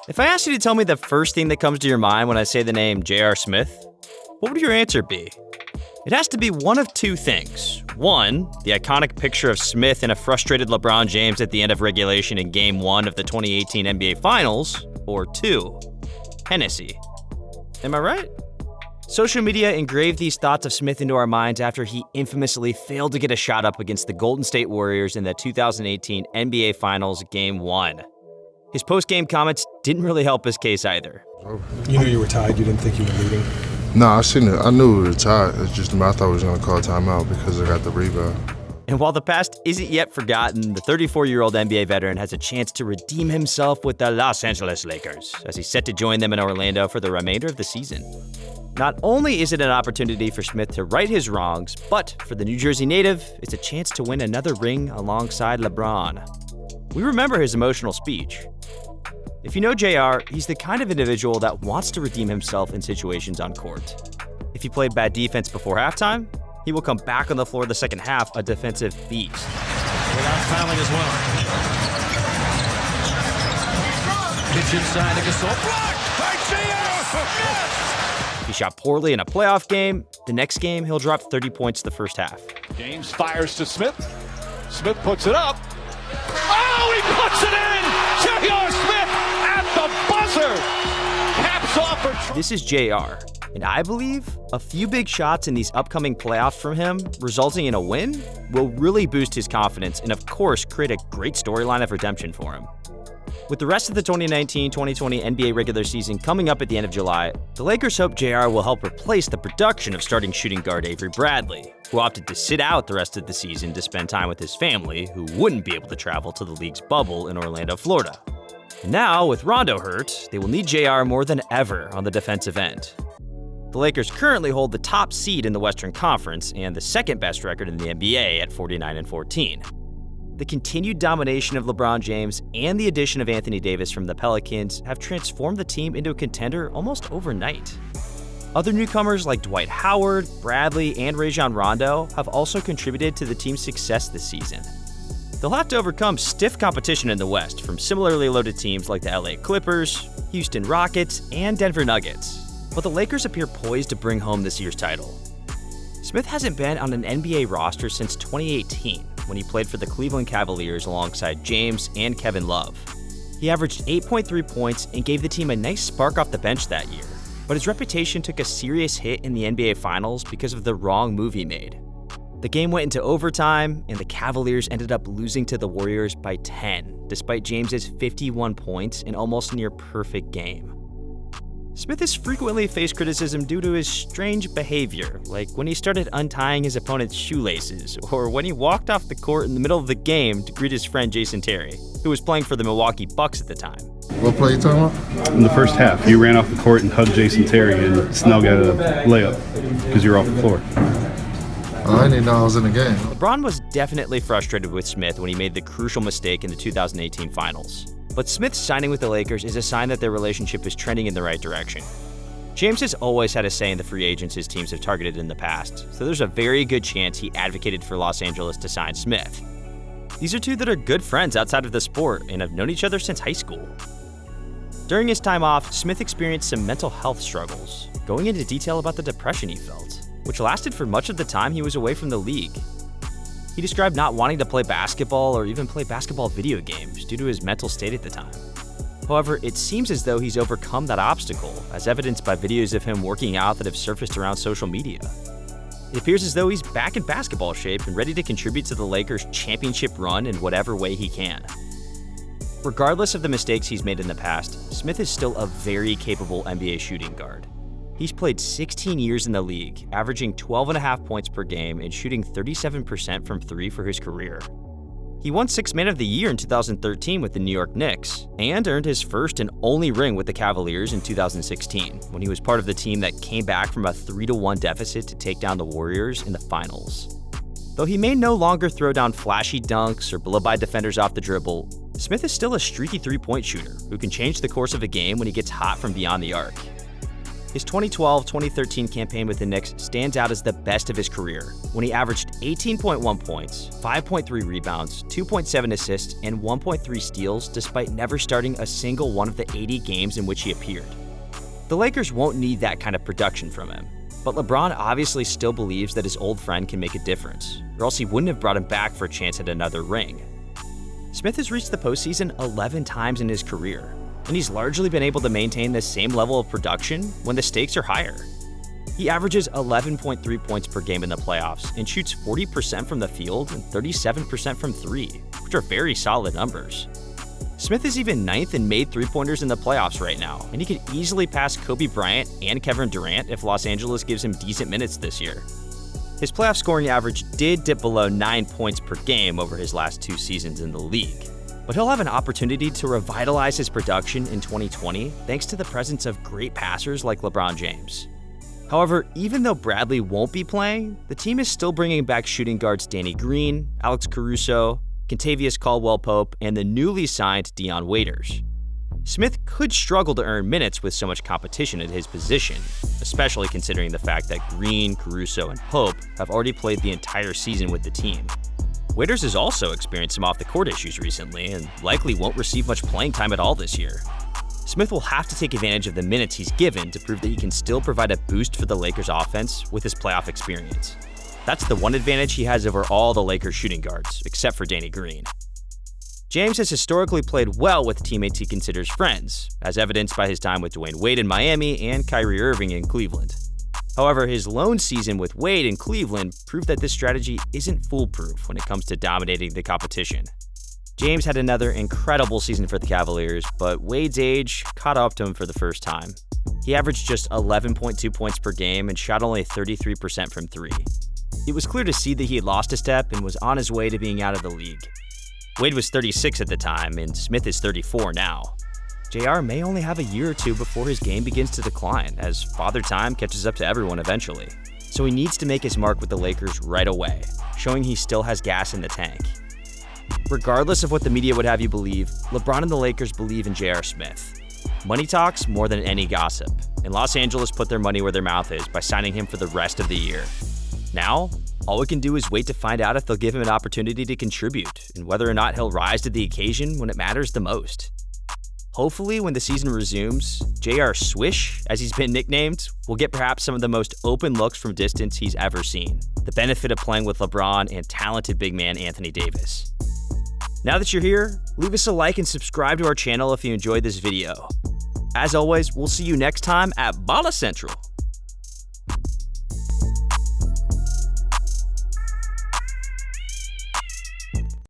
If I asked you to tell me the first thing that comes to your mind when I say the name J.R. Smith, what would your answer be? It has to be one of two things. One, the iconic picture of Smith and a frustrated LeBron James at the end of regulation in Game 1 of the 2018 NBA Finals. Or two, Hennessy. Am I right? Social media engraved these thoughts of Smith into our minds after he infamously failed to get a shot up against the Golden State Warriors in the 2018 NBA Finals Game 1. His post-game comments didn't really help his case either. You knew you were tied, you didn't think you were leading? No, I seen it. I knew we were tied. It's just I thought we was going to call timeout because I got the rebound. And while the past isn't yet forgotten, the 34-year-old NBA veteran has a chance to redeem himself with the Los Angeles Lakers as he's set to join them in Orlando for the remainder of the season. Not only is it an opportunity for Smith to right his wrongs, but for the New Jersey native, it's a chance to win another ring alongside LeBron. We remember his emotional speech. If you know JR, he's the kind of individual that wants to redeem himself in situations on court. If he played bad defense before halftime, he will come back on the floor the second half a defensive beast. Without fouling as well. Pitch inside the Gasol. Blocked by J.R. If he shot poorly in a playoff game, the next game he'll drop 30 points the first half. James fires to Smith. Smith puts it up. Oh, he puts it in! J.R. Smith at the buzzer! Caps off for... This is JR, and I believe a few big shots in these upcoming playoffs from him, resulting in a win, will really boost his confidence and of course create a great storyline of redemption for him. With the rest of the 2019-2020 NBA regular season coming up at the end of July, the Lakers hope JR will help replace the production of starting shooting guard Avery Bradley, who opted to sit out the rest of the season to spend time with his family, who wouldn't be able to travel to the league's bubble in Orlando, Florida. And now, with Rondo hurt, they will need JR more than ever on the defensive end. The Lakers currently hold the top seed in the Western Conference and the second best record in the NBA at 49-14. The continued domination of LeBron James and the addition of Anthony Davis from the Pelicans have transformed the team into a contender almost overnight. Other newcomers like Dwight Howard, Bradley, and Rajon Rondo have also contributed to the team's success this season. They'll have to overcome stiff competition in the West from similarly loaded teams like the LA Clippers, Houston Rockets, and Denver Nuggets. But the Lakers appear poised to bring home this year's title. Smith hasn't been on an NBA roster since 2018, when he played for the Cleveland Cavaliers alongside James and Kevin Love. He averaged 8.3 points and gave the team a nice spark off the bench that year, but his reputation took a serious hit in the NBA Finals because of the wrong move he made. The game went into overtime, and the Cavaliers ended up losing to the Warriors by 10, despite James's 51 points and almost near-perfect game. Smith has frequently faced criticism due to his strange behavior, like when he started untying his opponent's shoelaces, or when he walked off the court in the middle of the game to greet his friend Jason Terry, who was playing for the Milwaukee Bucks at the time. What play you talking about? In the first half, you ran off the court and hugged Jason Terry, and Snell got a layup because you were off the floor. Oh, I didn't know I was in the game. LeBron was definitely frustrated with Smith when he made the crucial mistake in the 2018 Finals. But Smith's signing with the Lakers is a sign that their relationship is trending in the right direction. James has always had a say in the free agents his teams have targeted in the past, so there's a very good chance he advocated for Los Angeles to sign Smith. These are two that are good friends outside of the sport and have known each other since high school. During his time off, Smith experienced some mental health struggles, going into detail about the depression he felt, which lasted for much of the time he was away from the league. He described not wanting to play basketball or even play basketball video games due to his mental state at the time. However, it seems as though he's overcome that obstacle, as evidenced by videos of him working out that have surfaced around social media. It appears as though he's back in basketball shape and ready to contribute to the Lakers' championship run in whatever way he can. Regardless of the mistakes he's made in the past, Smith is still a very capable NBA shooting guard. He's played 16 years in the league, averaging 12.5 points per game and shooting 37% from three for his career. He won Sixth Man of the Year in 2013 with the New York Knicks, and earned his first and only ring with the Cavaliers in 2016, when he was part of the team that came back from a 3-1 deficit to take down the Warriors in the finals. Though he may no longer throw down flashy dunks or blow by defenders off the dribble, Smith is still a streaky three-point shooter who can change the course of a game when he gets hot from beyond the arc. His 2012-2013 campaign with the Knicks stands out as the best of his career, when he averaged 18.1 points, 5.3 rebounds, 2.7 assists, and 1.3 steals despite never starting a single one of the 80 games in which he appeared. The Lakers won't need that kind of production from him, but LeBron obviously still believes that his old friend can make a difference, or else he wouldn't have brought him back for a chance at another ring. Smith has reached the postseason 11 times in his career, and he's largely been able to maintain the same level of production when the stakes are higher. He averages 11.3 points per game in the playoffs and shoots 40% from the field and 37% from three, which are very solid numbers. Smith is even 9th in made three-pointers in the playoffs right now, and he could easily pass Kobe Bryant and Kevin Durant if Los Angeles gives him decent minutes this year. His playoff scoring average did dip below 9 points per game over his last 2 seasons in the league, but he'll have an opportunity to revitalize his production in 2020 thanks to the presence of great passers like LeBron James. However, even though Bradley won't be playing, the team is still bringing back shooting guards Danny Green, Alex Caruso, Kentavious Caldwell-Pope, and the newly signed Dion Waiters. Smith could struggle to earn minutes with so much competition at his position, especially considering the fact that Green, Caruso, and Pope have already played the entire season with the team. Waiters has also experienced some off-the-court issues recently and likely won't receive much playing time at all this year. Smith will have to take advantage of the minutes he's given to prove that he can still provide a boost for the Lakers' offense with his playoff experience. That's the one advantage he has over all the Lakers shooting guards, except for Danny Green. James has historically played well with teammates he considers friends, as evidenced by his time with Dwayne Wade in Miami and Kyrie Irving in Cleveland. However, his lone season with Wade in Cleveland proved that this strategy isn't foolproof when it comes to dominating the competition. James had another incredible season for the Cavaliers, but Wade's age caught up to him for the first time. He averaged just 11.2 points per game and shot only 33% from three. It was clear to see that he had lost a step and was on his way to being out of the league. Wade was 36 at the time, and Smith is 34 now. JR may only have a year or two before his game begins to decline, as Father Time catches up to everyone eventually. So he needs to make his mark with the Lakers right away, showing he still has gas in the tank. Regardless of what the media would have you believe, LeBron and the Lakers believe in J.R. Smith. Money talks more than any gossip, and Los Angeles put their money where their mouth is by signing him for the rest of the year. Now, all we can do is wait to find out if they'll give him an opportunity to contribute, and whether or not he'll rise to the occasion when it matters the most. Hopefully, when the season resumes, J.R. Swish, as he's been nicknamed, will get perhaps some of the most open looks from distance he's ever seen. The benefit of playing with LeBron and talented big man Anthony Davis. Now that you're here, leave us a like and subscribe to our channel if you enjoyed this video. As always, we'll see you next time at Bala Central.